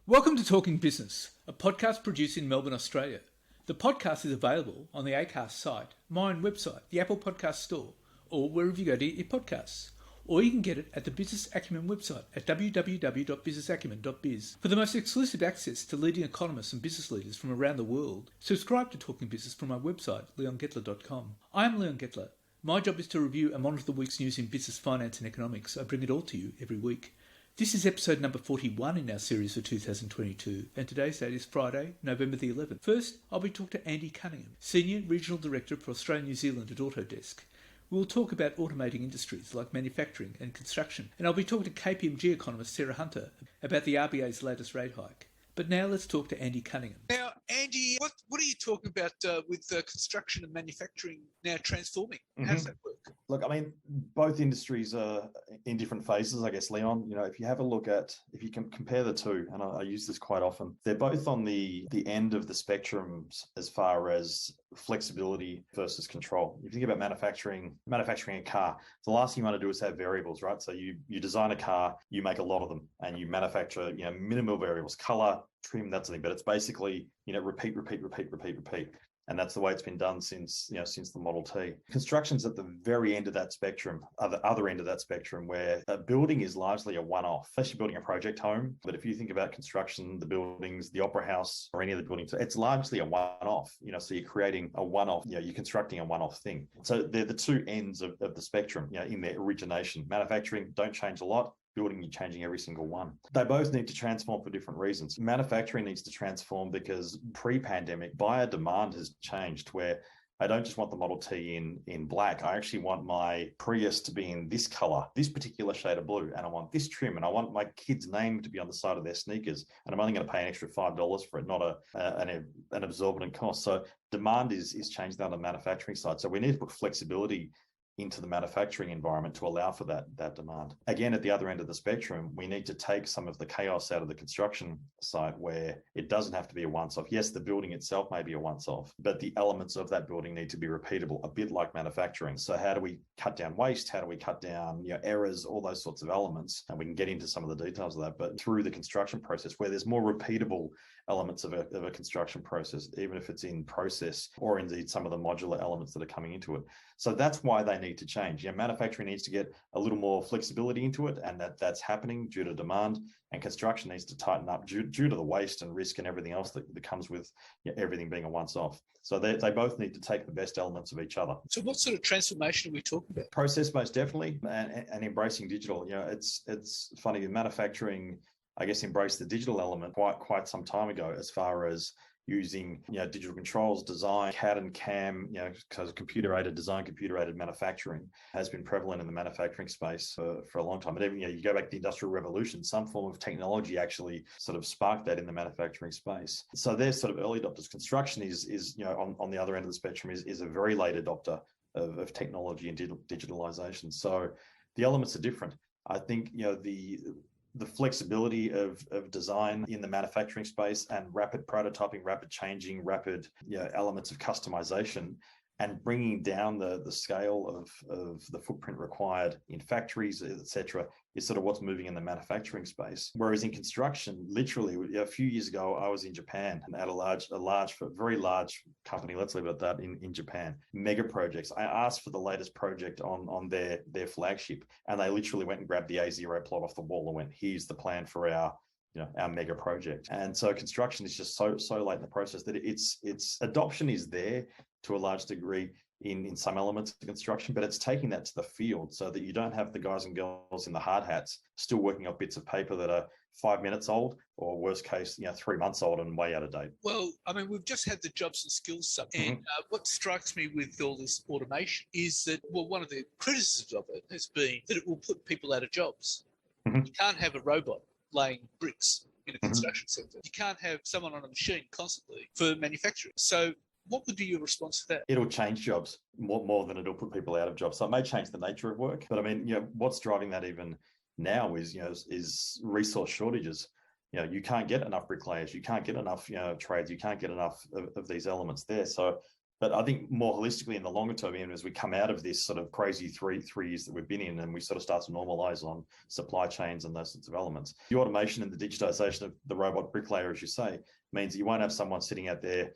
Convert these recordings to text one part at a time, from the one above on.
Welcome to Talking Business, a podcast produced in Melbourne, Australia. The podcast is available on the Acast site, my own website, the Apple Podcast Store, or wherever you go to get your podcasts. Or you can get it at the Business Acumen website at www.businessacumen.biz. For the most exclusive access to leading economists and business leaders from around the world, subscribe to Talking Business from my website, leongettler.com. I am Leon Gettler. My job is to review and monitor the week's news in business, finance and economics. I bring it all to you every week. This is episode number 41 in our series for 2022, and today's date is Friday, November the 11th. First, I'll be talking to Andy Cunningham, Senior Regional Director for Australia and New Zealand at Autodesk. We'll talk about automating industries like manufacturing and construction, and I'll be talking to KPMG economist Sarah Hunter about the RBA's latest rate hike. But now let's talk to Andy Cunningham. Now, Andy, what are you talking about with construction and manufacturing now transforming? How does that work? Look, I mean, both industries are in different phases, I guess, Leon. You know, if you have a look at, if you can compare the two, and I use this quite often, they're both on the end of the spectrum as far as flexibility versus control. If you think about manufacturing a car, the last thing you want to do is have variables, right? So you design a car, you make a lot of them, and you manufacture, minimal variables, color, trim, that sort of thing. But it's basically, repeat. And that's the way it's been done since the Model T. Construction's at the very end of that spectrum, the other end of that spectrum, where a building is largely a one-off, unless you're building a project home. But if you think about construction, the buildings, the Opera House, or any of the buildings, it's largely a one-off. So you're creating a one-off, you're constructing a one-off thing. So they're the two ends of the spectrum, in their origination. Manufacturing, don't change a lot. Building, you're changing every single one. They both need to transform for different reasons. Manufacturing needs to transform because pre-pandemic, buyer demand has changed, where I don't just want the Model T in black. I actually want my Prius to be in this color, this particular shade of blue, and I want this trim, and I want my kid's name to be on the side of their sneakers, and I'm only going to pay an extra $5 for it, not an absorbent cost. So demand is changed on the manufacturing side. So we need to put flexibility into the manufacturing environment to allow for that demand. Again, at the other end of the spectrum, we need to take some of the chaos out of the construction site where it doesn't have to be a once-off. Yes, the building itself may be a once-off, but the elements of that building need to be repeatable, a bit like manufacturing. So how do we cut down waste? How do we cut down errors, all those sorts of elements? And we can get into some of the details of that, but through the construction process, where there's more repeatable elements of a construction process, even if it's in process or indeed some of the modular elements that are coming into it. So that's why they need to change. Manufacturing needs to get a little more flexibility into it, and that's happening due to demand, and construction needs to tighten up due to the waste and risk and everything else that comes with everything being a once-off. So they both need to take the best elements of each other. So what sort of transformation are we talking about? Process, most definitely, and embracing digital. It's funny, manufacturing, I guess, embraced the digital element quite some time ago, as far as using digital controls, design, CAD and CAM, because computer-aided design, computer-aided manufacturing has been prevalent in the manufacturing space for a long time. But even you go back to the Industrial Revolution, some form of technology actually sort of sparked that in the manufacturing space. So they're sort of early adopters. Construction is on the other end of the spectrum is a very late adopter of technology and digitalization. So the elements are different. I think the flexibility of design in the manufacturing space and rapid prototyping, rapid changing, rapid elements of customization, and bringing down the scale of the footprint required in factories, etc., is sort of what's moving in the manufacturing space. Whereas in construction, literally a few years ago, I was in Japan and at a very large company, let's leave it at that, in Japan, mega projects. I asked for the latest project on their flagship, and they literally went and grabbed the A0 plot off the wall and went, here's the plan for our mega project. And so construction is just so late in the process that its adoption is there to a large degree in some elements of construction, but it's taking that to the field so that you don't have the guys and girls in the hard hats still working off bits of paper that are 5 minutes old, or worst case, 3 months old and way out of date. Well, I mean, we've just had the jobs and skills summit, and what strikes me with all this automation is that, one of the criticisms of it has been that it will put people out of jobs. You can't have a robot laying bricks in a construction sector. You can't have someone on a machine constantly for manufacturing. So what would be your response to that? It'll change jobs more than it'll put people out of jobs. So it may change the nature of work, but I mean, what's driving that even now is resource shortages. You can't get enough bricklayers, you can't get enough trades, you can't get enough of these elements there. So But I think more holistically in the longer term, even as we come out of this sort of crazy three years that we've been in, and we sort of start to normalize on supply chains and those sorts of elements, the automation and the digitization of the robot bricklayer, as you say, means that you won't have someone sitting out there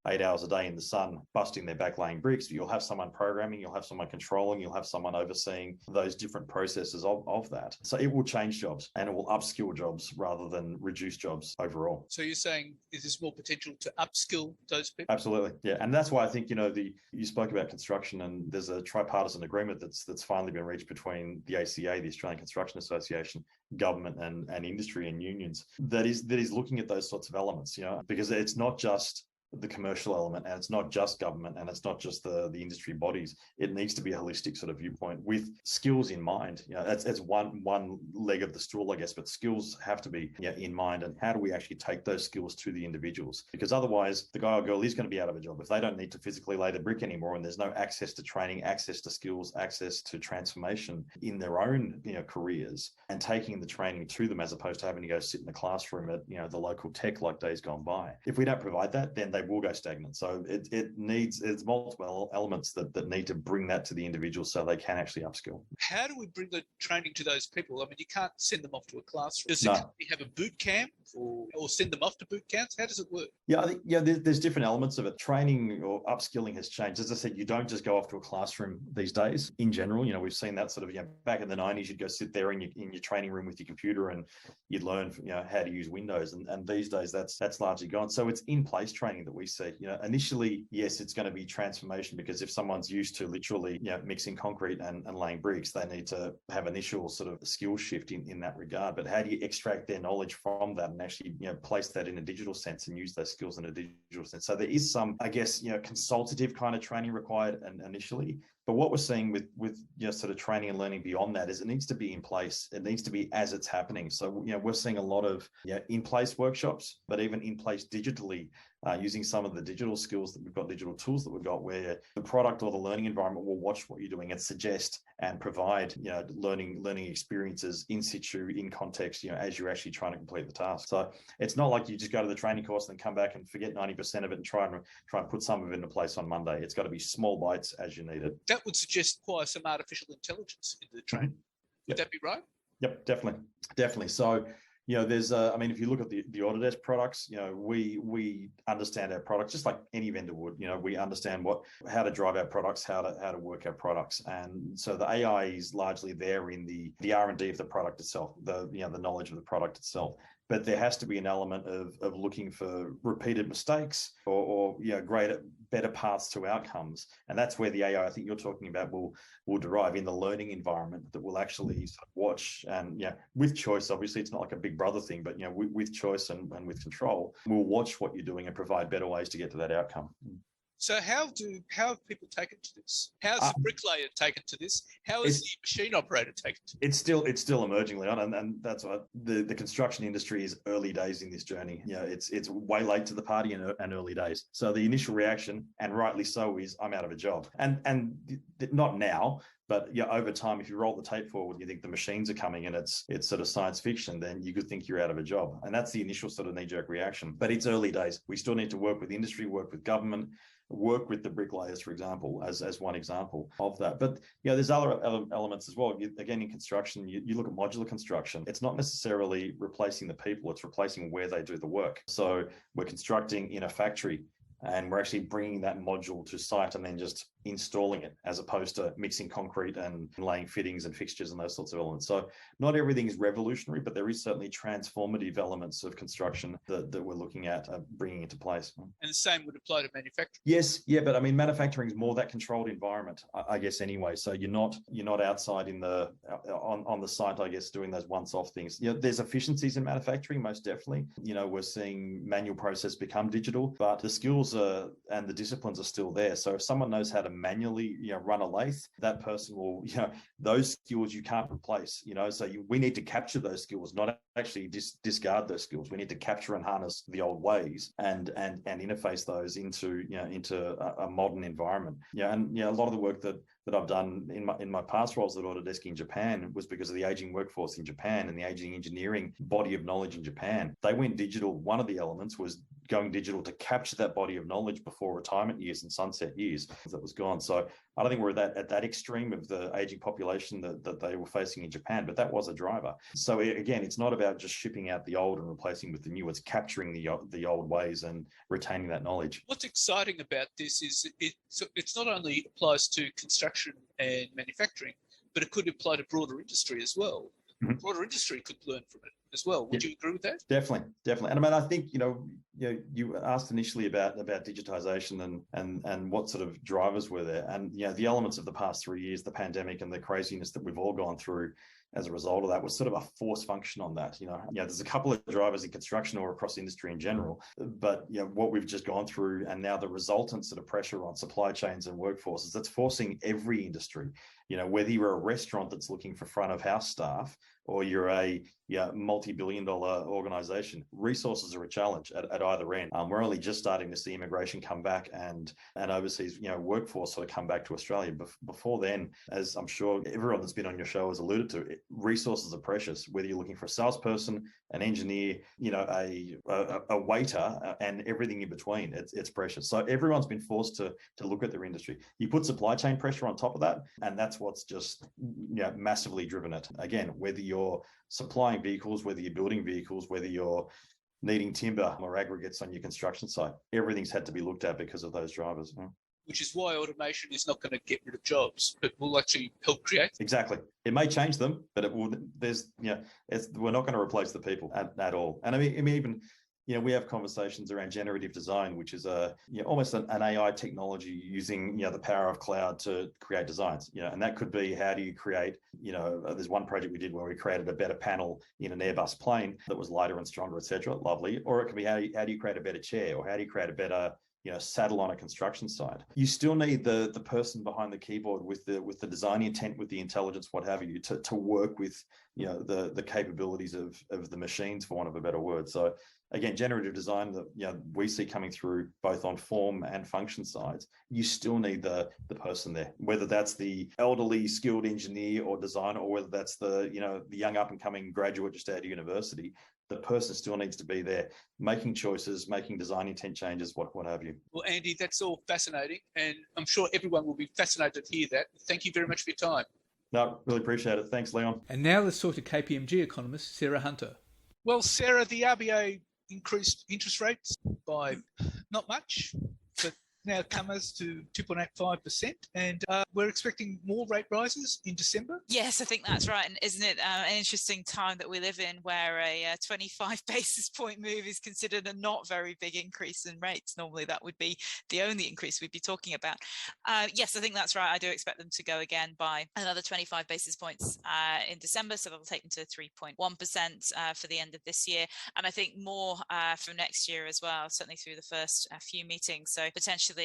8 hours a day in the sun, busting their back laying bricks. You'll have someone programming, you'll have someone controlling, you'll have someone overseeing those different processes of that. So it will change jobs and it will upskill jobs rather than reduce jobs overall. So you're saying is there's more potential to upskill those people? Absolutely. Yeah. And that's why I think, you spoke about construction, and there's a tripartisan agreement that's finally been reached between the ACA, the Australian Construction Association, government and industry and unions that is looking at those sorts of elements, because it's not just the commercial element, and it's not just government, and it's not just the industry bodies. It needs to be a holistic sort of viewpoint with skills in mind. That's one leg of the stool, I guess, but skills have to be in mind. And how do we actually take those skills to the individuals? Because otherwise the guy or girl is going to be out of a job if they don't need to physically lay the brick anymore, and there's no access to training, access to skills, access to transformation in their own careers, and taking the training to them as opposed to having to go sit in the classroom at the local tech like days gone by. If we don't provide that, then they will go stagnant. So it's multiple elements that need to bring that to the individual so they can actually upskill. How do we bring the training to those people? I mean, you can't send them off to a classroom. Does No. the company have a boot camp or send them off to boot camps? How does it work? Yeah, I think there's different elements of it. Training or upskilling has changed. As I said, you don't just go off to a classroom these days. In general, we've seen that sort of, back in the 90s, you'd go sit there in your training room with your computer and you'd learn, how to use Windows. And these days that's largely gone. So it's in place training that we see. Initially, yes, it's going to be transformation, because if someone's used to literally, mixing concrete and laying bricks, they need to have initial sort of skill shift in that regard. But how do you extract their knowledge from that and actually, place that in a digital sense and use those skills in a digital sense? So there is some, I guess, consultative kind of training required initially. But what we're seeing with sort of training and learning beyond that is it needs to be in place. It needs to be as it's happening. So, we're seeing a lot of in-place workshops, but even in place digitally, using some of the digital skills that we've got, digital tools that we've got, where the product or the learning environment will watch what you're doing and suggest and provide, learning experiences in situ, in context, as you're actually trying to complete the task. So it's not like you just go to the training course and then come back and forget 90% of it and try and put some of it into place on Monday. It's got to be small bites as you need it. That would suggest quite some artificial intelligence into the training. Mm-hmm. Would that be right? Yep, definitely. So, there's, if you look at the Autodesk products, we understand our products just like any vendor would. We understand how to drive our products, how to work our products, and so the AI is largely there in the R&D of the product itself, the knowledge of the product itself. But there has to be an element of looking for repeated mistakes or better paths to outcomes. And that's where the AI I think you're talking about will derive in the learning environment that will actually sort of watch and, with choice. Obviously, it's not like a big brother thing, but, with choice and with control, we'll watch what you're doing and provide better ways to get to that outcome. So how have people taken to this? How's the bricklayer taken to this? How is the machine operator taken to this? It's still emerging, Leon, and that's what the construction industry is early days in this journey. It's way late to the party and early days. So the initial reaction, and rightly so, is I'm out of a job. And not now, but over time, if you roll the tape forward, you think the machines are coming and it's sort of science fiction, then you could think you're out of a job. And that's the initial sort of knee-jerk reaction. But it's early days. We still need to work with industry, work with government, work with the bricklayers, for example, as one example of that. But there's other elements as well. Again, in construction, you look at modular construction. It's not necessarily replacing the people, it's replacing where they do the work. So we're constructing in a factory, and we're actually bringing that module to site and then just installing it, as opposed to mixing concrete and laying fittings and fixtures and those sorts of elements. So not everything is revolutionary, but there is certainly transformative elements of construction that we're looking at bringing into place. And the same would apply to manufacturing. Yes, but manufacturing is more that controlled environment, I guess, anyway. So you're not outside on the site, I guess, doing those once-off things. There's efficiencies in manufacturing, most definitely. We're seeing manual process become digital, but the skills and the disciplines are still there. So if someone knows how to manually run a lathe, that person will those skills you can't replace. So we need to capture those skills, not actually discard those skills. We need to capture and harness the old ways and interface those into a modern environment. A lot of the work that that I've done in my past roles at Autodesk in Japan was because of the aging workforce in Japan and the aging engineering body of knowledge in Japan. They went digital. One of the elements was going digital to capture that body of knowledge before retirement years and sunset years that was gone. So I don't think we're at that extreme of the aging population that they were facing in Japan, but that was a driver. So again, it's not about just shipping out the old and replacing with the new. It's capturing the old ways and retaining that knowledge. What's exciting about this is it's not only applies to construction and manufacturing, but it could apply to broader industry as well. Mm-hmm. Broader industry could learn from it as well. Would you agree with that? Definitely. And I mean, I think, you asked initially about digitization and what sort of drivers were there. And, the elements of the past 3 years, the pandemic and the craziness that we've all gone through as a result of that was sort of a force function on that. There's a couple of drivers in construction or across industry in general, but what we've just gone through and now the resultant sort of pressure on supply chains and workforces, that's forcing every industry, whether you're a restaurant that's looking for front of house staff or you're a multi-billion-dollar organization, resources are a challenge at either end. We're only just starting to see immigration come back and overseas, workforce sort of come back to Australia. Before then, as I'm sure everyone that's been on your show has alluded to, resources are precious. Whether you're looking for a salesperson, an engineer, a waiter, and everything in between, it's precious. So everyone's been forced to look at their industry. You put supply chain pressure on top of that, and that's what's just massively driven it. Again, whether you're supplying vehicles, whether you're building vehicles, whether you're needing timber or aggregates on your construction site, everything's had to be looked at because of those drivers. Which is why automation is not going to get rid of jobs, but will actually help create. Exactly. It may change them, but it will. We're not going to replace the people at all. And I mean even. We have conversations around generative design, which is almost an AI technology using the power of cloud to create designs. And that could be, how do you create? There's one project we did where we created a better panel in an Airbus plane that was lighter and stronger, etc. Lovely. Or it could be, how do you create a better chair, or how do you create a better saddle on a construction site? You still need the person behind the keyboard with the design intent, with the intelligence, what have you, to work with the capabilities of the machines, for want of a better word. So again, generative design that we see coming through both on form and function sides, you still need the person there, whether that's the elderly skilled engineer or designer, or whether that's the young up and coming graduate just out of university. The person still needs to be there, making choices, making design intent changes, what have you. Well, Andy, that's all fascinating, and I'm sure everyone will be fascinated to hear that. Thank you very much for your time. No, really appreciate it. Thanks, Leon. And now let's talk to KPMG economist Sarah Hunter. Well, Sarah, the RBA increased interest rates by not much, but now comes to 2.85%, and we're expecting more rate rises in December. Yes, I think that's right. And isn't it an interesting time that we live in, where a 25 basis point move is considered a not very big increase in rates? Normally that would be the only increase we'd be talking about. Yes, I think that's right. I do expect them to go again by another 25 basis points in December, so that'll take them to 3.1% for the end of this year, and I think more for next year as well, certainly through the first few meetings. So potentially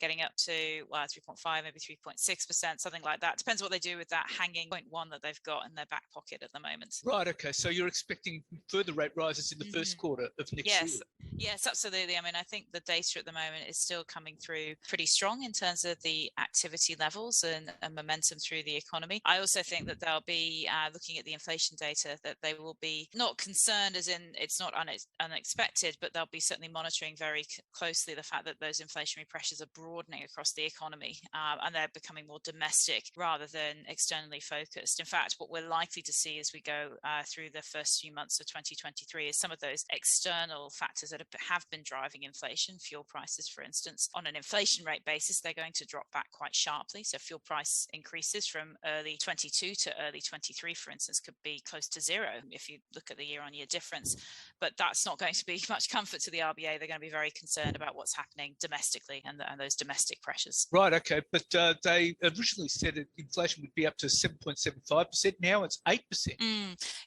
getting up to 3.5, maybe 3.6%, something like that. Depends what they do with that hanging 0.1 that they've got in their back pocket at the moment. Right, okay. So you're expecting further rate rises in the first quarter of next year? Yes, absolutely. I mean, I think the data at the moment is still coming through pretty strong in terms of the activity levels and momentum through the economy. I also think that they'll be looking at the inflation data, that they will be not concerned as in it's not unexpected, but they'll be certainly monitoring very closely the fact that those inflationary pressures are broadening across the economy, and they're becoming more domestic rather than externally focused. In fact, what we're likely to see as we go through the first few months of 2023 is some of those external factors that have been driving inflation, fuel prices, for instance. On an inflation rate basis, they're going to drop back quite sharply. So fuel price increases from early 22 to early 23, for instance, could be close to zero if you look at the year-on-year difference. But that's not going to be much comfort to the RBA. They're going to be very concerned about what's happening domestically and those domestic pressures. Right, okay. But they originally said that inflation would be up to 7.75%. Now it's 8%.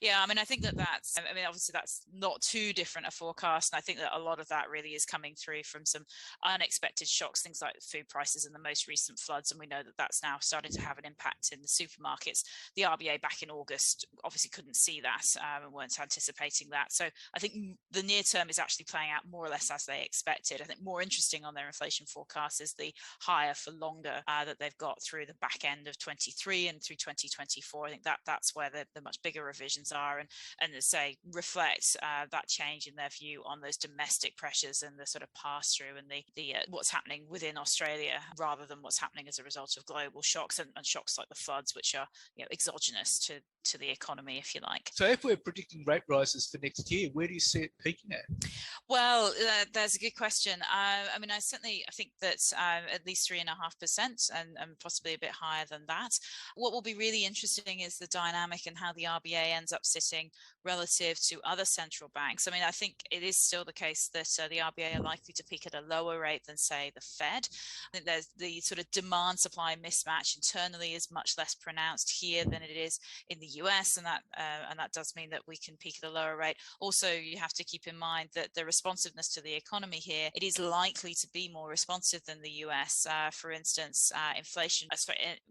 Yeah, I mean, I think that's obviously that's not too different a forecast. And I think that a lot of that really is coming through from some unexpected shocks, things like food prices and the most recent floods. And we know that that's now starting to have an impact in the supermarkets. The RBA back in August obviously couldn't see that and weren't anticipating that. So I think the near term is actually playing out more or less as they expected. I think more interesting on their inflation inflation forecast is the higher for longer that they've got through the back end of 23 and through 2024. I think that's where the much bigger revisions are, and as say reflect that change in their view on those domestic pressures and the sort of pass through and the what's happening within Australia rather than what's happening as a result of global shocks and shocks like the floods, which are exogenous to the economy, if you like. So if we're predicting rate rises for next year, where do you see it peaking at? Well, that's a good question. I mean, I think that at least 3.5% and possibly a bit higher than that. What will be really interesting is the dynamic and how the RBA ends up sitting relative to other central banks. I mean, I think it is still the case that the RBA are likely to peak at a lower rate than, say, the Fed. I think there's the sort of demand-supply mismatch internally is much less pronounced here than it is in the US, and that does mean that we can peak at a lower rate. Also, you have to keep in mind that the responsiveness to the economy here, it is likely to be more responsive than the US. For instance, inflation,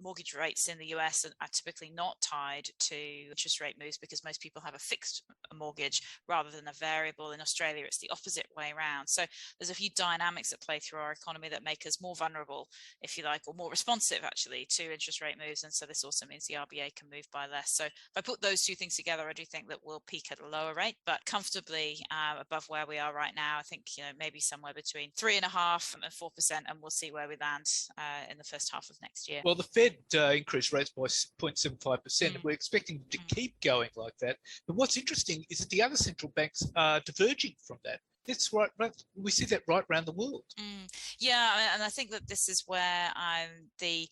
mortgage rates in the US are typically not tied to interest rate moves because most people have a fixed mortgage rather than a variable. In Australia, it's the opposite way around. So there's a few dynamics at play through our economy that make us more vulnerable, if you like, or more responsive actually to interest rate moves. And so this also means the RBA can move by less. So if I put those two things together, I do think that we'll peak at a lower rate, but comfortably above where we are right now. I think maybe somewhere between 3.5% and 4%, and we'll see where we land in the first half of next year. Well, the Fed increased rates by 0.75%. We're expecting to keep going like that. But what's interesting is that the other central banks are diverging from that. That's right. We see that right around the world. Yeah, and I think that this is where the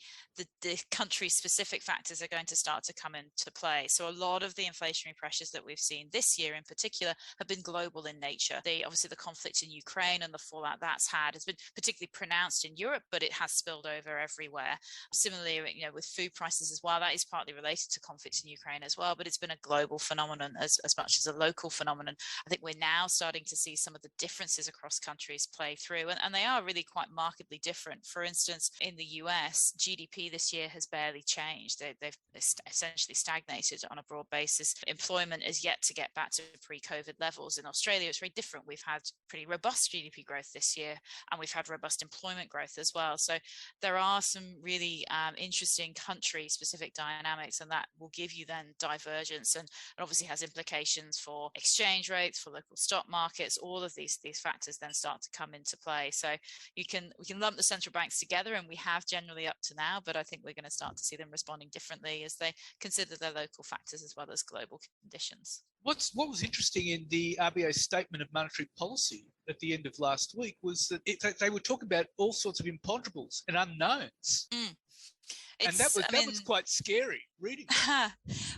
country-specific factors are going to start to come into play. So a lot of the inflationary pressures that we've seen this year in particular have been global in nature. Obviously, the conflict in Ukraine and the fallout that's had has been particularly pronounced in Europe, but it has spilled over everywhere. Similarly, with food prices as well, that is partly related to conflict in Ukraine as well, but it's been a global phenomenon as much as a local phenomenon. I think we're now starting to see some of the differences across countries play through, and they are really quite markedly different. For instance, in the US, GDP this year has barely changed. They've essentially stagnated on a broad basis. Employment is yet to get back to pre-COVID levels. In Australia, it's very different. We've had pretty robust GDP growth this year, and we've had robust employment growth as well. So there are some really interesting country-specific dynamics, and that will give you then divergence, and it obviously has implications for exchange rates, for local stock markets. All of these factors then start to come into play. So we can lump the central banks together, and we have generally up to now, but I think we're going to start to see them responding differently as they consider their local factors as well as global conditions. What was interesting in the RBA's statement of monetary policy at the end of last week was that they were talking about all sorts of imponderables and unknowns. And that was quite scary reading that.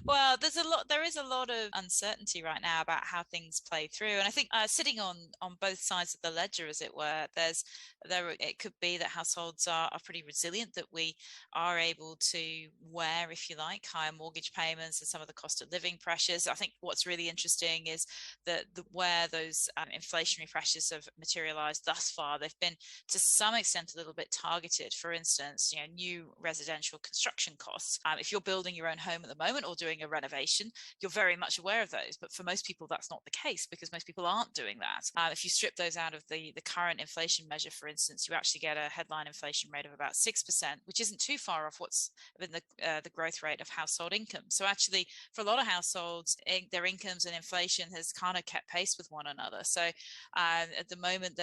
Well, there is a lot of uncertainty right now about how things play through, and I think sitting on both sides of the ledger, as it were, it could be that households are pretty resilient, that we are able to wear, if you like, higher mortgage payments and some of the cost of living pressures. I think what's really interesting is that where those inflationary pressures have materialized thus far, they've been to some extent a little bit targeted. For instance, new residential construction costs. If you're building your own home at the moment or doing a renovation, you're very much aware of those. But for most people, that's not the case because most people aren't doing that. If you strip those out of the current inflation measure, for instance, you actually get a headline inflation rate of about 6%, which isn't too far off what's been the growth rate of household income. So actually, for a lot of households, their incomes and inflation has kind of kept pace with one another. So at the moment,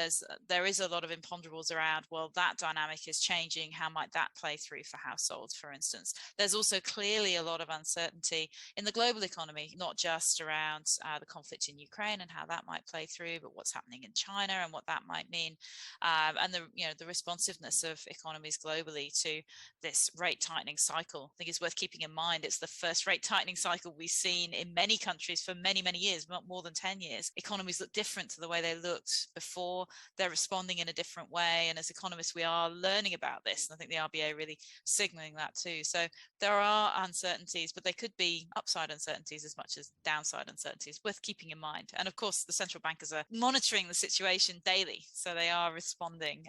there is a lot of imponderables around, well, that dynamic is changing. How might that play through for households, for instance? There's also clearly a lot of uncertainty in the global economy, not just around the conflict in Ukraine and how that might play through, but what's happening in China and what that might mean, and the responsiveness of economies globally to this rate tightening cycle. I think it's worth keeping in mind it's the first rate tightening cycle we've seen in many countries for many, many years, more than 10 years. Economies look different to the way they looked before. They're responding in a different way, and as economists, we are learning about this, and I think the RBA really signaling that too. So there are uncertainties, but they could be upside uncertainties as much as downside uncertainties, worth keeping in mind. And of course, the central bankers are monitoring the situation daily, so they are responding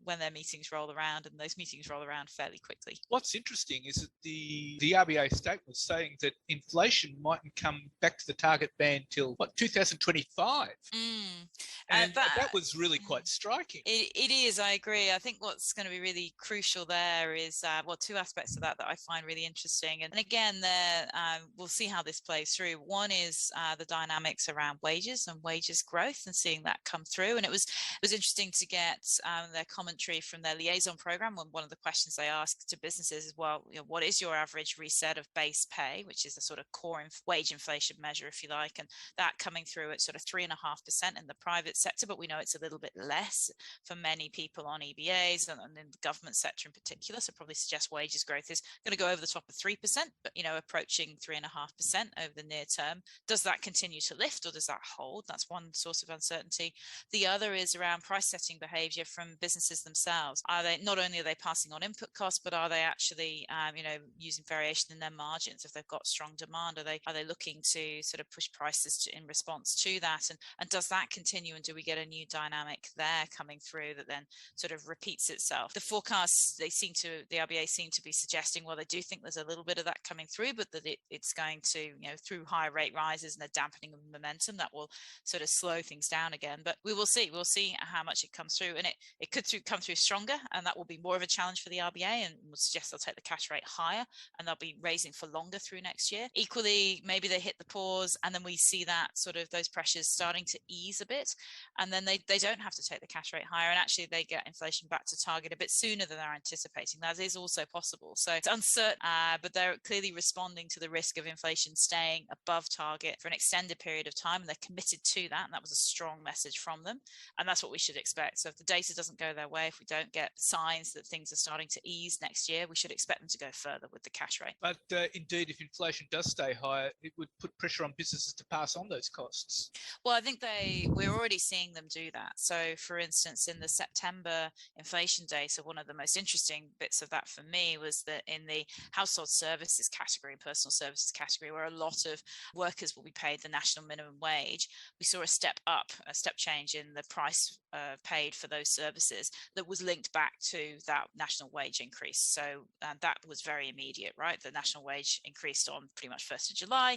when their meetings roll around, and those meetings roll around fairly quickly. What's interesting is that the RBA statement was saying that inflation mightn't come back to the target band till 2025. And that was really quite striking. It is, I agree. I think what's going to be really crucial there is, two aspects of that I find really interesting. And again, we'll see how this plays through. One is the dynamics around wages and wages growth and seeing that come through. And it was interesting to get their commentary from their liaison program. One of the questions they asked to businesses is, well, what is your average reset of base pay, which is a sort of core wage inflation measure, if you like, and that coming through at sort of 3.5% in the private sector, but we know it's a little bit less for many people on EBAs and in the government sector in particular. So probably suggests wages growth is going to go over the top of 3%, but approaching 3.5% over the near term. Does that continue to lift or does that hold? That's one source of uncertainty. The other is around price setting behavior from businesses themselves. Are they not only are they passing on input costs, but are they actually using variation in their margins? If they've got strong demand, are they looking to sort of push prices in response to that? And does that continue? And do we get a new dynamic there coming through that then sort of repeats itself? The forecasts, the RBA seem to be suggesting, well, they do think there's a little bit of that coming through, but that it's going to, through higher rate rises and a dampening of momentum, that will sort of slow things down again. But we will see. We'll see how much it comes through. And it could come through stronger, and that will be more of a challenge for the RBA, and will suggest they'll take the cash rate higher and they'll be raising for longer through next year. Equally, maybe they hit the pause and then we see that sort of those pressures starting to ease a bit, and then they don't have to take the cash rate higher, and actually they get inflation back to target a bit sooner than they're anticipating. That is also possible. So it's uncertain, but they're clearly responding to the risk of inflation staying above target for an extended period of time, and they're committed to that, and that was a strong message from them, and that's what we should expect. So if the data doesn't go their way, if we don't get signs that things are starting to ease next year, we should expect them to go further with the cash rate. But indeed, if inflation does stay higher, it would put pressure on businesses to pass on those costs. Well, I think we're already seeing them do that. So for instance, in the September inflation data, one of the most interesting bits of that for me was that in the household services category, personal services category, where a lot of workers will be paid the national minimum wage, we saw a step change in the price paid for those services that was linked back to that national wage increase. So that was very immediate, right? The national wage increased on pretty much 1st of July,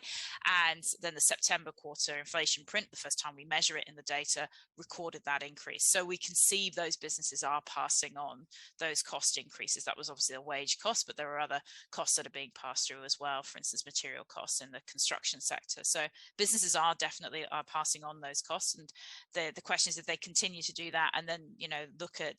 and then the September quarter inflation print, the first time we measure it in the data, recorded that increase. So we can see those businesses are passing on those cost increases. That was obviously a wage cost, but there are other costs that are being passed through as well, for instance, material costs in the construction sector. So businesses are definitely passing on those costs, and the question is if they continue to do that and then look at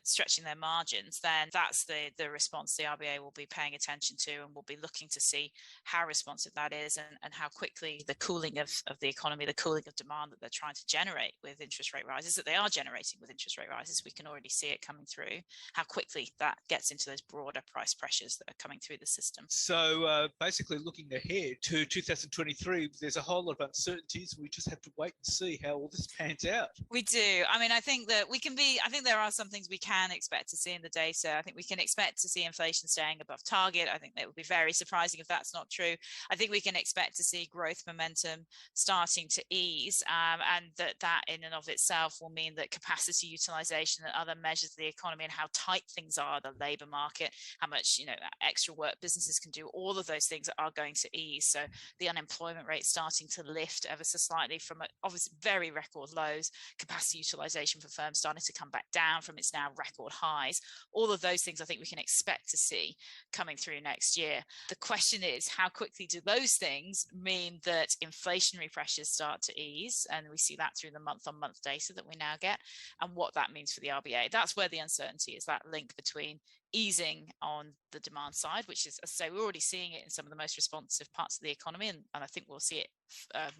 stretching their margins, then that's the response the RBA will be paying attention to, and we'll be looking to see how responsive that is, and how quickly the cooling of the economy, the cooling of demand that they're trying to generate with interest rate rises, that they are generating with interest rate rises, we can already see it coming through, how quickly that gets into those broader price pressures that are coming through the system. So basically looking ahead to 2023, there's a whole lot of uncertainties. We just have to wait and see how all this pans out. We do. I mean, I think that I think there are some things we can expect to see in the data. I think we can expect to see inflation staying above target. I think that would be very surprising if that's not true. I think we can expect to see growth momentum starting to ease, and that in and of itself will mean that capacity utilization and other measures of the economy and how tight things are, the labor market, how much extra work businesses can do, all of those things are going to ease. So the unemployment rate starting to lift ever so slightly from obviously very record lows, capacity utilization for firms starting to come back down from its now record highs. All of those things I think we can expect to see coming through next year. The question is, how quickly do those things mean that inflationary pressures start to ease? And we see that through the month-on-month data that we now get, and what that means for the RBA. That's where the uncertainty is, that link between easing on the demand side, which is, as I say, we're already seeing it in some of the most responsive parts of the economy, and I think we'll see it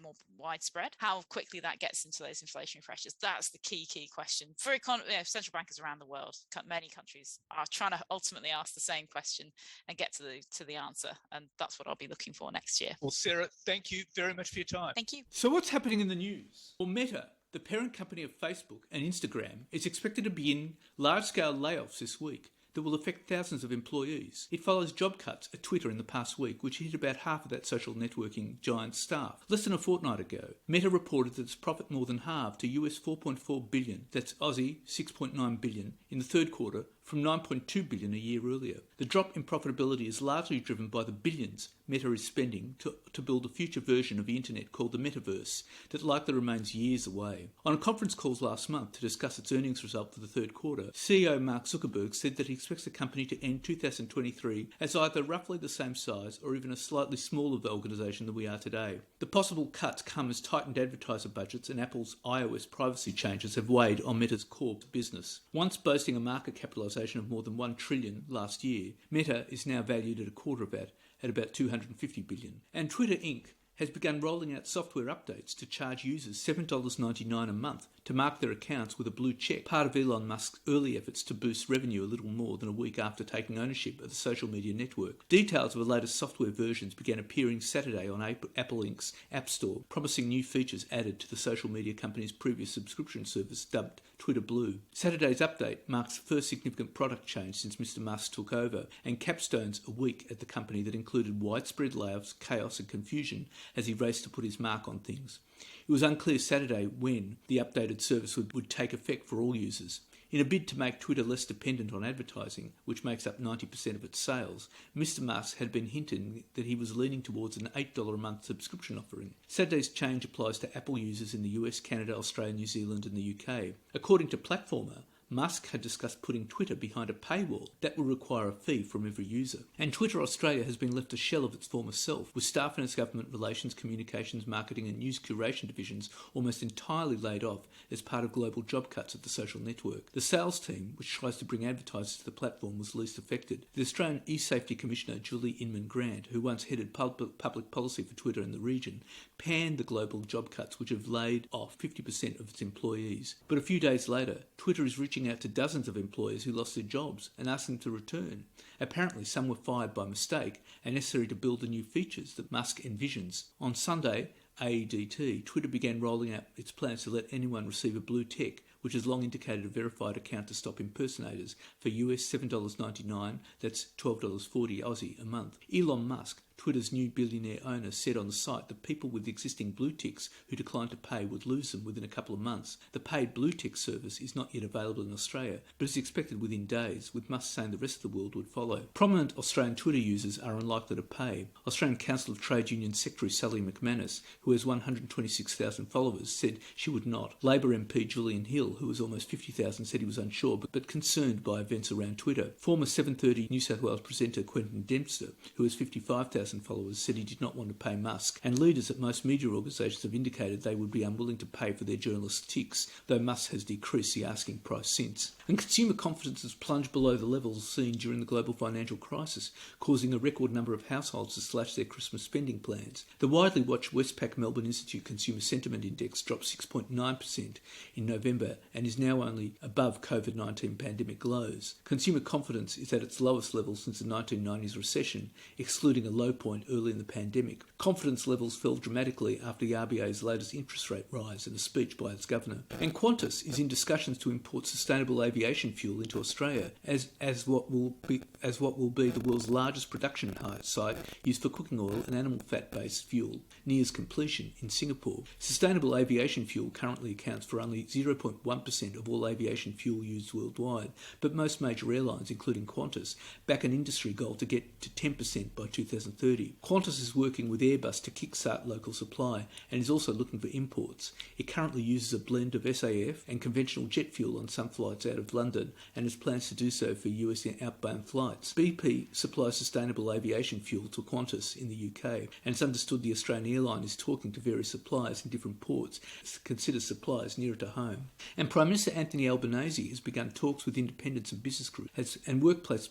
more widespread. How quickly that gets into those inflationary pressures, that's the key question for central bankers around the world. Many countries are trying to ultimately ask the same question and get to the answer, and that's what I'll be looking for next year. Well, Sarah, thank you very much for your time. Thank you. So what's happening in the news? Well, Meta, the parent company of Facebook and Instagram, is expected to begin large-scale layoffs this week that will affect thousands of employees. It follows job cuts at Twitter in the past week, which hit about half of that social networking giant's staff. Less than a fortnight ago, Meta reported that its profit more than halved to US $4.4 billion, that's Aussie $6.9 billion, in the third quarter from $9.2 billion a year earlier. The drop in profitability is largely driven by the billions Meta is spending to build a future version of the internet called the Metaverse that likely remains years away. On a conference call last month to discuss its earnings result for the third quarter, CEO Mark Zuckerberg said that he expects the company to end 2023 as either roughly the same size or even a slightly smaller organisation than we are today. The possible cuts come as tightened advertiser budgets and Apple's iOS privacy changes have weighed on Meta's core business. Once boasting a market capitalisation of more than $1 trillion last year, Meta is now valued at a quarter of that, at about $250 billion. And Twitter Inc. has begun rolling out software updates to charge users $7.99 a month to mark their accounts with a blue check, part of Elon Musk's early efforts to boost revenue a little more than a week after taking ownership of the social media network. Details of the latest software versions began appearing Saturday on Apple Inc.'s App Store, promising new features added to the social media company's previous subscription service dubbed Twitter Blue. Saturday's update marks the first significant product change since Mr. Musk took over and capstones a week at the company that included widespread layoffs, chaos and confusion as he raced to put his mark on things. It was unclear Saturday when the updated service would take effect for all users. In a bid to make Twitter less dependent on advertising, which makes up 90% of its sales, Mr. Musk had been hinting that he was leaning towards an $8 a month subscription offering. Saturday's change applies to Apple users in the US, Canada, Australia, New Zealand and the UK. According to Platformer, Musk had discussed putting Twitter behind a paywall that will require a fee from every user. And Twitter Australia has been left a shell of its former self, with staff in its government relations, communications, marketing and news curation divisions almost entirely laid off as part of global job cuts at the social network. The sales team, which tries to bring advertisers to the platform, was least affected. The Australian e-safety commissioner Julie Inman-Grant, who once headed public policy for Twitter in the region, panned the global job cuts which have laid off 50% of its employees. But a few days later, Twitter is reaching out to dozens of employers who lost their jobs and asking them to return. Apparently some were fired by mistake and necessary to build the new features that Musk envisions. On Sunday, AEDT, Twitter began rolling out its plans to let anyone receive a blue tick, which has long indicated a verified account to stop impersonators, for US $7.99, that's $12.40 Aussie a month. Elon Musk, Twitter's new billionaire owner, said on the site that people with existing blue ticks who declined to pay would lose them within a couple of months. The paid blue tick service is not yet available in Australia, but is expected within days, with Musk saying the rest of the world would follow. Prominent Australian Twitter users are unlikely to pay. Australian Council of Trade Union Secretary Sally McManus, who has 126,000 followers, said she would not. Labor MP Julian Hill, who has almost 50,000, said he was unsure but concerned by events around Twitter. Former 7:30 New South Wales presenter Quentin Dempster, who has 55,000 followers, said he did not want to pay Musk, and leaders at most media organisations have indicated they would be unwilling to pay for their journalists' ticks, though Musk has decreased the asking price since. And consumer confidence has plunged below the levels seen during the global financial crisis, causing a record number of households to slash their Christmas spending plans. The widely watched Westpac Melbourne Institute Consumer Sentiment Index dropped 6.9% in November and is now only above COVID-19 pandemic lows. Consumer confidence is at its lowest level since the 1990s recession, excluding a low point early in the pandemic. Confidence levels fell dramatically after the RBA's latest interest rate rise and a speech by its governor. And Qantas is in discussions to import sustainable aviation fuel into Australia as what will be the world's largest production site used for cooking oil and animal fat-based fuel, nears completion in Singapore. Sustainable aviation fuel currently accounts for only 0.1% of all aviation fuel used worldwide, but most major airlines, including Qantas, back an industry goal to get to 10% by 2030. Qantas is working with Airbus to kickstart local supply and is also looking for imports. It currently uses a blend of SAF and conventional jet fuel on some flights out of London and has plans to do so for US outbound flights. BP supplies sustainable aviation fuel to Qantas in the UK, and it's understood the Australian airline is talking to various suppliers in different ports to consider suppliers nearer to home. And Prime Minister Anthony Albanese has begun talks with independents and business groups, and Workplace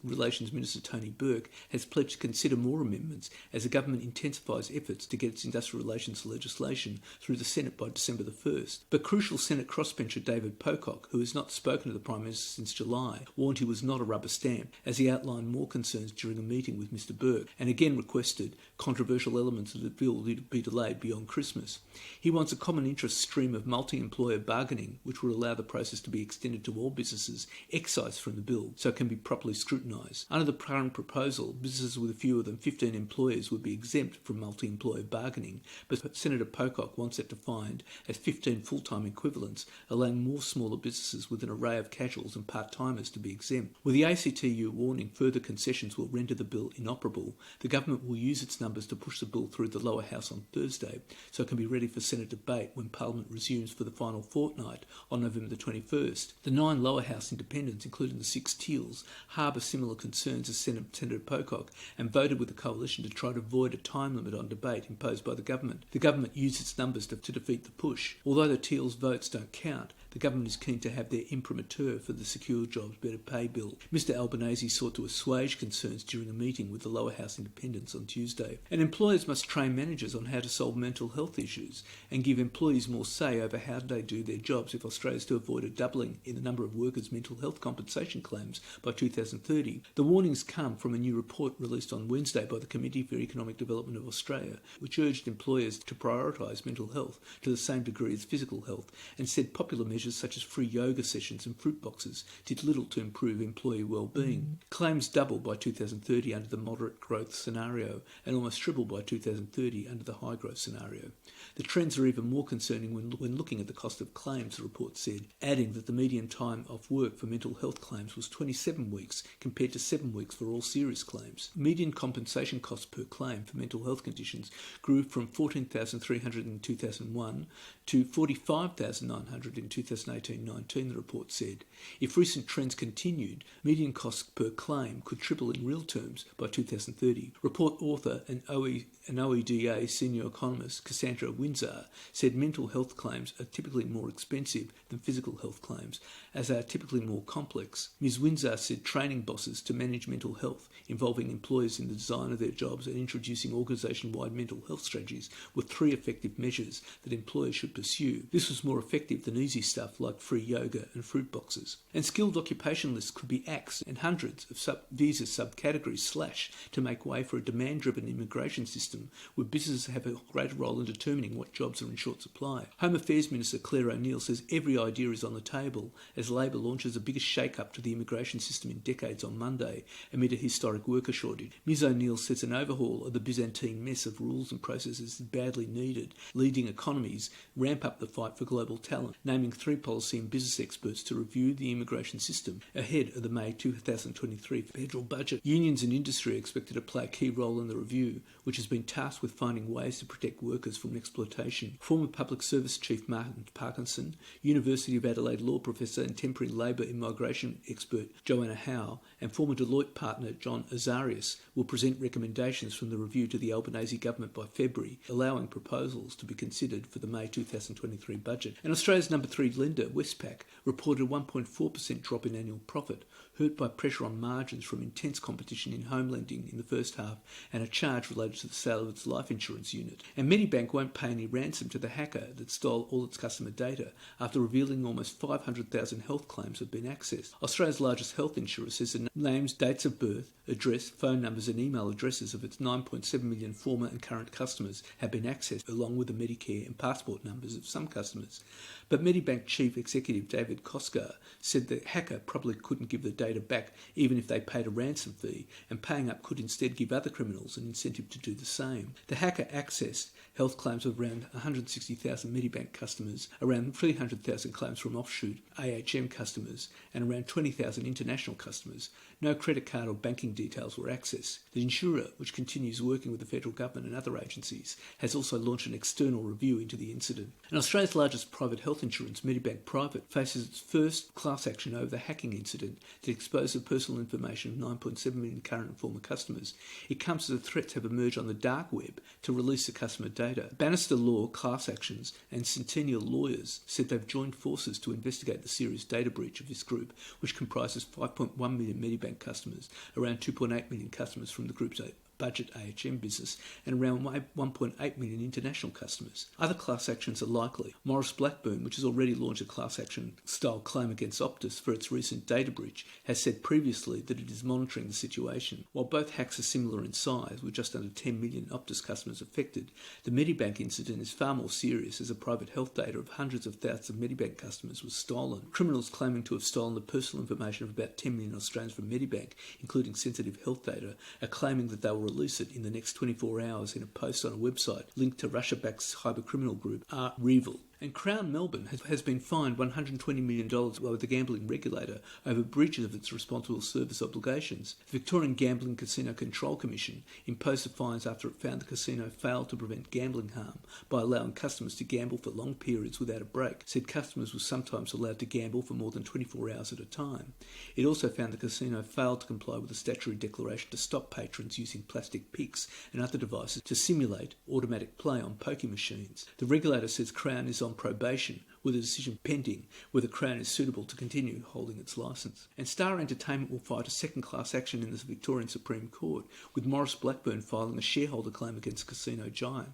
Relations Minister Tony Burke has pledged to consider more amendments as the government intensifies efforts to get its industrial relations legislation through the Senate by December the 1st. But crucial Senate crossbencher David Pocock, who has not spoken to the Prime Minister since July, warned he was not a rubber stamp, as he outlined more concerns during a meeting with Mr Burke, and again requested controversial elements of the bill to be delayed beyond Christmas. He wants a common interest stream of multi-employer bargaining, which will allow the process to be extended to all businesses, excised from the bill, so it can be properly scrutinised. Under the current proposal, businesses with fewer than 15 employers would be exempt from multi-employer bargaining, but Senator Pocock wants that defined as 15 full-time equivalents, allowing more smaller businesses with an array of casuals and part-timers to be exempt. With the ACTU warning further concessions will render the bill inoperable, the government will use its numbers to push the bill through the lower house on Thursday, so it can be ready for Senate debate when Parliament resumes for the final fortnight on November the 21st. The 9 lower house independents, including the 6 Teals, harbour similar concerns as Senator Pocock and voted with the coalition to try to avoid a time limit on debate imposed by the government. The government used its numbers to defeat the push. Although the Teals' votes don't count, the government is keen to have their imprimatur for the Secure Jobs Better Pay bill. Mr Albanese sought to assuage concerns during a meeting with the lower house independents on Tuesday. And employers must train managers on how to solve mental health issues and give employees more say over how they do their jobs if Australia is to avoid a doubling in the number of workers' mental health compensation claims by 2030. The warnings come from a new report released on Wednesday by the Committee for Economic Development of Australia, which urged employers to prioritise mental health to the same degree as physical health and said popular measures such as free yoga sessions and fruit boxes did little to improve employee well-being. Claims doubled by 2030 under the moderate growth scenario and almost tripled by 2030 under the high growth scenario. The trends are even more concerning when looking at the cost of claims, the report said, adding that the median time off work for mental health claims was 27 weeks compared to 7 weeks for all serious claims. Median compensation costs per claim for mental health conditions grew from $14,300 in 2001 to $45,900 in 2018-19, the report said. If recent trends continued, median costs per claim could triple in real terms by 2030. Report author and OEDA senior economist Cassandra Windsor said mental health claims are typically more expensive than physical health claims, as they are typically more complex. Ms. Windsor said training bosses to manage mental health, involving employers in the design of their jobs and introducing organisation-wide mental health strategies were 3 effective measures that employers should pursue. This was more effective than easy stuff like free yoga and fruit boxes. And skilled occupation lists could be axed and hundreds of visa subcategories slashed to make way for a demand-driven immigration system where businesses have a greater role in determining what jobs are in short supply. Home Affairs Minister Claire O'Neill says every idea is on the table as Labor launches the biggest shake-up to the immigration system in decades on Monday amid a historic worker shortage. Ms O'Neill says an overhaul of the Byzantine mess of rules and processes is badly needed. Leading economies ramp up the fight for global talent, naming 3 policy and business experts to review the immigration system ahead of the May 2023 federal budget. Unions and industry are expected to play a key role in the review, which has been tasked with finding ways to protect workers from exploitation. Former Public Service Chief Martin Parkinson, University of Adelaide law professor and temporary labour immigration expert Joanna Howe, and former Deloitte partner John Azarias will present recommendations from the review to the Albanese government by February, allowing proposals to be considered for the May 2023 budget. And Australia's number 3 lender, Westpac, reported a 1.4% drop in annual profit, hurt by pressure on margins from intense competition in home lending in the first half and a charge related to the sale of its life insurance unit. And Medibank won't pay any ransom to the hacker that stole all its customer data after revealing almost 500,000 health claims have been accessed. Australia's largest health insurer says the names, dates of birth, address, phone numbers and email addresses of its 9.7 million former and current customers have been accessed, along with the Medicare and passport numbers of some customers. But Medibank Chief Executive David Koskar said the hacker probably couldn't give the data back even if they paid a ransom fee, and paying up could instead give other criminals an incentive to do the same. The hacker accessed health claims of around 160,000 Medibank customers, around 300,000 claims from offshoot AHM customers, and around 20,000 international customers. No credit card or banking details were accessed. The insurer, which continues working with the federal government and other agencies, has also launched an external review into the incident. And Australia's largest private health insurance, Medibank Private, faces its first class action over the hacking incident that exposed the personal information of 9.7 million current and former customers. It comes as the threats have emerged on the dark web to release the customer data. Bannister Law, Class Actions and Centennial Lawyers said they've joined forces to investigate the serious data breach of this group, which comprises 5.1 million Medibank customers, around 2.8 million customers from the group's budget AHM business, and around 1.8 million international customers. Other class actions are likely. Maurice Blackburn, which has already launched a class action style claim against Optus for its recent data breach, has said previously that it is monitoring the situation. While both hacks are similar in size, with just under 10 million Optus customers affected, the Medibank incident is far more serious, as the private health data of hundreds of thousands of Medibank customers was stolen. Criminals claiming to have stolen the personal information of about 10 million Australians from Medibank, including sensitive health data, are claiming that they were release it in the next 24 hours in a post on a website linked to Russia-backed cybercriminal group Revel. And Crown Melbourne has been fined $120 million by the gambling regulator over breaches of its responsible service obligations. The Victorian Gambling Casino Control Commission imposed the fines after it found the casino failed to prevent gambling harm by allowing customers to gamble for long periods without a break, said customers were sometimes allowed to gamble for more than 24 hours at a time. It also found the casino failed to comply with a statutory declaration to stop patrons using plastic picks and other devices to simulate automatic play on pokie machines. The regulator says Crown is on probation with a decision pending whether Crown is suitable to continue holding its licence. And Star Entertainment will fight a second-class action in the Victorian Supreme Court, with Maurice Blackburn filing a shareholder claim against casino giant.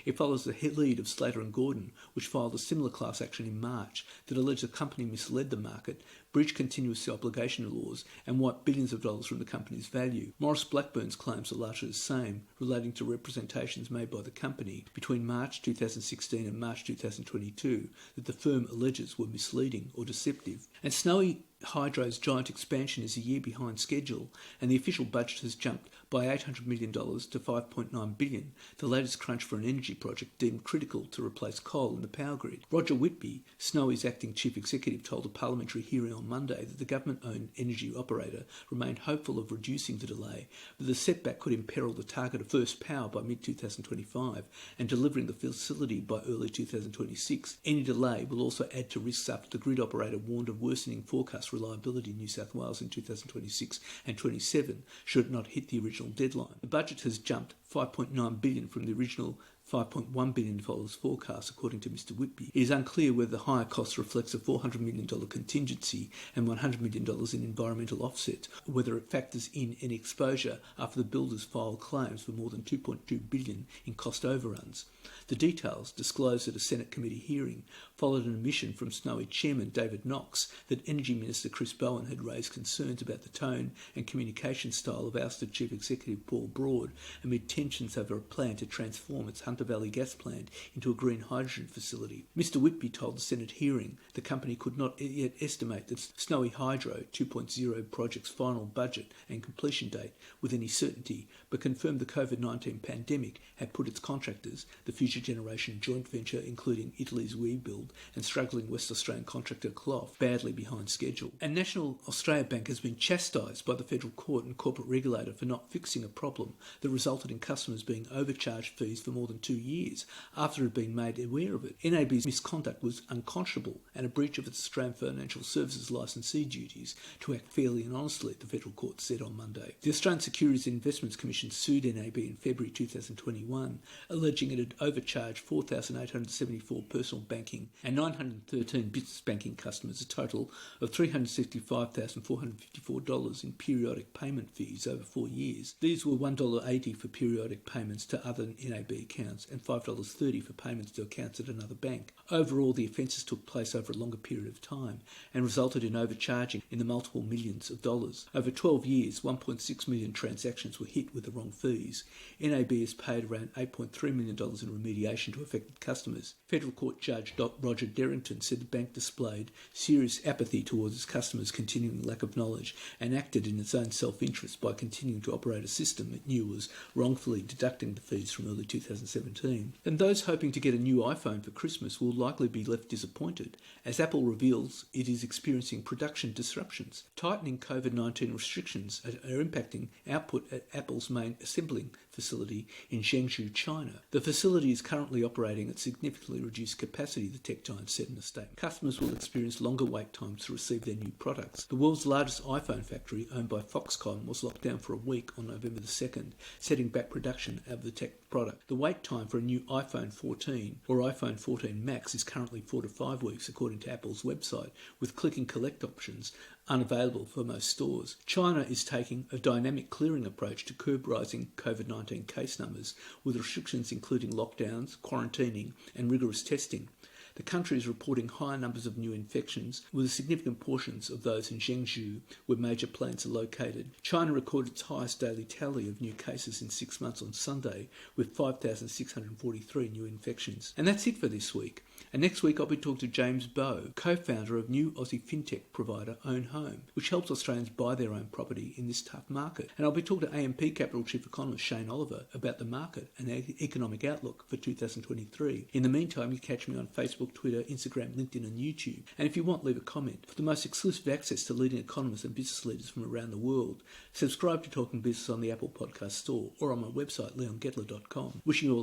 It follows the lead of Slater and Gordon, which filed a similar class action in March that alleged the company misled the market, breached continuous obligation laws and wiped billions of dollars from the company's value. Maurice Blackburn's claims are largely the same, relating to representations made by the company between March 2016 and March 2022 that the firm alleges were misleading or deceptive. And Snowy Hydro's giant expansion is a year behind schedule, and the official budget has jumped by $800 million to $5.9 billion, the latest crunch for an energy project deemed critical to replace coal in the power grid. Roger Whitby, Snowy's acting chief executive, told a parliamentary hearing on Monday that the government-owned energy operator remained hopeful of reducing the delay, but the setback could imperil the target of first power by mid-2025 and delivering the facility by early 2026. Any delay will also add to risks after the grid operator warned of worsening forecast reliability in New South Wales in 2026 and 27 should it not hit the original deadline. The budget has jumped $5.9 billion from the original $5.1 billion forecast, according to Mr Whitby. It is unclear whether the higher cost reflects a $400 million contingency and $100 million in environmental offsets, or whether it factors in any exposure after the builders filed claims for more than $2.2 billion in cost overruns. The details, disclosed at a Senate committee hearing, followed an admission from Snowy Chairman David Knox that Energy Minister Chris Bowen had raised concerns about the tone and communication style of ousted Chief Executive Paul Broad amid tensions over a plan to transform its Hunter Valley gas plant into a green hydrogen facility. Mr Whitby told the Senate hearing the company could not yet estimate the Snowy Hydro 2.0 project's final budget and completion date with any certainty, but confirmed the COVID-19 pandemic had put its contractors, the Future Generation joint venture including Italy's WeBuild and struggling West Australian contractor Clough, badly behind schedule. And National Australia Bank has been chastised by the Federal Court and Corporate Regulator for not fixing a problem that resulted in customers being overcharged fees for more than 2 years after it had been made aware of it. NAB's misconduct was unconscionable and a breach of its Australian Financial Services licensee duties to act fairly and honestly, the Federal Court said on Monday. The Australian Securities and Investments Commission sued NAB in February 2021, alleging it had overcharged 4,874 personal banking and 913 business banking customers a total of $365,454 in periodic payment fees over 4 years. These were $1.80 for periodic payments to other NAB accounts and $5.30 for payments to accounts at another bank. Overall, the offences took place over a longer period of time and resulted in overcharging in the multiple millions of dollars. Over 12 years, 1.6 million transactions were hit with the wrong fees. NAB has paid around $8.3 million in remediation to affected customers. Federal Court Judge Roger Derrington said the bank displayed serious apathy towards its customers' continuing lack of knowledge and acted in its own self-interest by continuing to operate a system it knew was wrongfully deducting the fees from early 2017. And those hoping to get a new iPhone for Christmas will likely be left disappointed, as Apple reveals it is experiencing production disruptions. Tightening COVID-19 restrictions are impacting output at Apple's main assembling facility in Zhengzhou, China. The facility is currently operating at significantly reduced capacity, the tech giant said in a statement. Customers will experience longer wait times to receive their new products. The world's largest iPhone factory, owned by Foxconn, was locked down for a week on November the 2nd, setting back production of the tech product. The wait time for a new iPhone 14 or iPhone 14 Max is currently 4 to 5 weeks, according to Apple's website, with click and collect options unavailable for most stores. China is taking a dynamic clearing approach to curb rising COVID-19 case numbers, with restrictions including lockdowns, quarantining and rigorous testing. The country is reporting higher numbers of new infections, with significant portions of those in Zhengzhou, where major plants are located. China recorded its highest daily tally of new cases in 6 months on Sunday, with 5,643 new infections. And that's it for this week. And next week I'll be talking to James Bowe, co-founder of new Aussie fintech provider Own Home, which helps Australians buy their own property in this tough market. And I'll be talking to AMP Capital Chief Economist Shane Oliver about the market and economic outlook for 2023. In the meantime, you catch me on Facebook, Twitter, Instagram, LinkedIn and YouTube. And if you want, leave a comment. For the most exclusive access to leading economists and business leaders from around the world, subscribe to Talking Business on the Apple Podcast Store or on my website, leongetler.com. Wishing you all